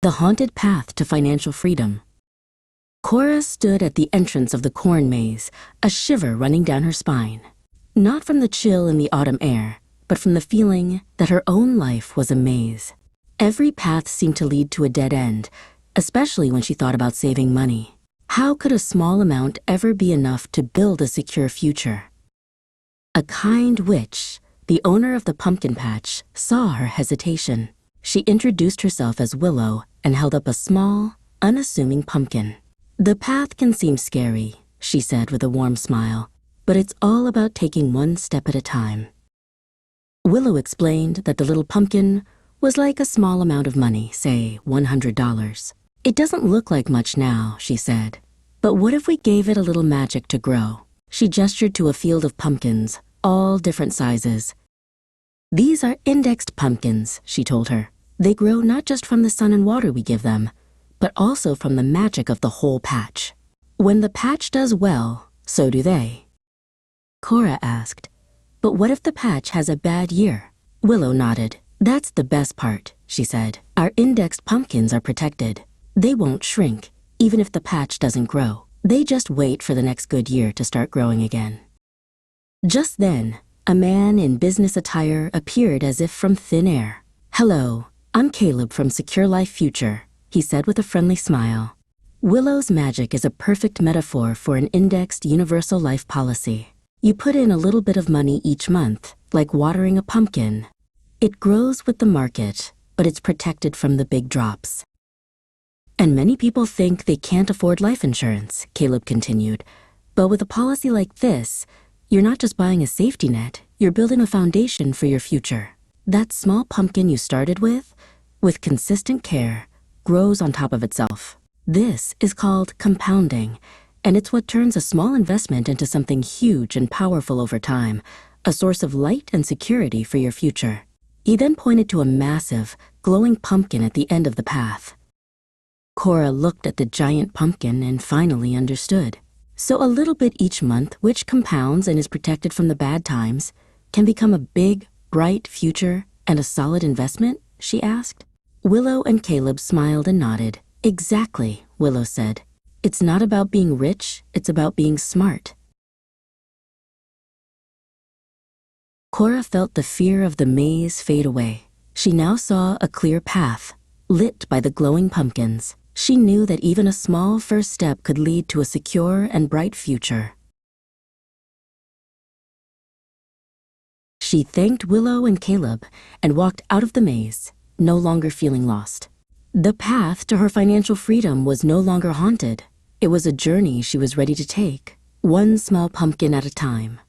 The Haunted Path to Financial Freedom. Cora stood at the entrance of the corn maze, a shiver running down her spine. Not from the chill in the autumn air, but from the feeling that her own life was a maze. Every path seemed to lead to a dead end, especially when she thought about saving money. How could a small amount ever be enough to build a secure future? A kind witch, the owner of the pumpkin patch, saw her hesitation. She introduced herself as Willow and held up a small, unassuming pumpkin. "The path can seem scary," she said with a warm smile, "but it's all about taking one step at a time." Willow explained that the little pumpkin was like a small amount of money, say $100. "It doesn't look like much now," she said, "but what if we gave it a little magic to grow?" She gestured to a field of pumpkins, all different sizes. "These are indexed pumpkins," she told her. "They grow not just from the sun and water we give them, but also from the magic of the whole patch. When the patch does well, so do they." Cora asked, "But what if the patch has a bad year?" Willow nodded. "That's the best part," she said. "Our indexed pumpkins are protected. They won't shrink, even if the patch doesn't grow. They just wait for the next good year to start growing again." Just then, a man in business attire appeared as if from thin air. "Hello, I'm Caleb from Secure Life Future," he said with a friendly smile. "Willow's magic is a perfect metaphor for an indexed universal life policy. You put in a little bit of money each month, like watering a pumpkin. It grows with the market, but it's protected from the big drops." "And many people think they can't afford life insurance," Caleb continued. "But with a policy like this, you're not just buying a safety net, you're building a foundation for your future. That small pumpkin you started with consistent care, grows on top of itself. This is called compounding, and it's what turns a small investment into something huge and powerful over time, a source of light and security for your future." He then pointed to a massive, glowing pumpkin at the end of the path. Cora looked at the giant pumpkin and finally understood. "So a little bit each month, which compounds and is protected from the bad times, can become a big, bright future and a solid investment?" she asked. Willow and Caleb smiled and nodded. "Exactly," Willow said. "It's not about being rich, it's about being smart." Cora felt the fear of the maze fade away. She now saw a clear path, lit by the glowing pumpkins. She knew that even a small first step could lead to a secure and bright future. She thanked Willow and Caleb and walked out of the maze, no longer feeling lost. The path to her financial freedom was no longer haunted. It was a journey she was ready to take, one small pumpkin at a time.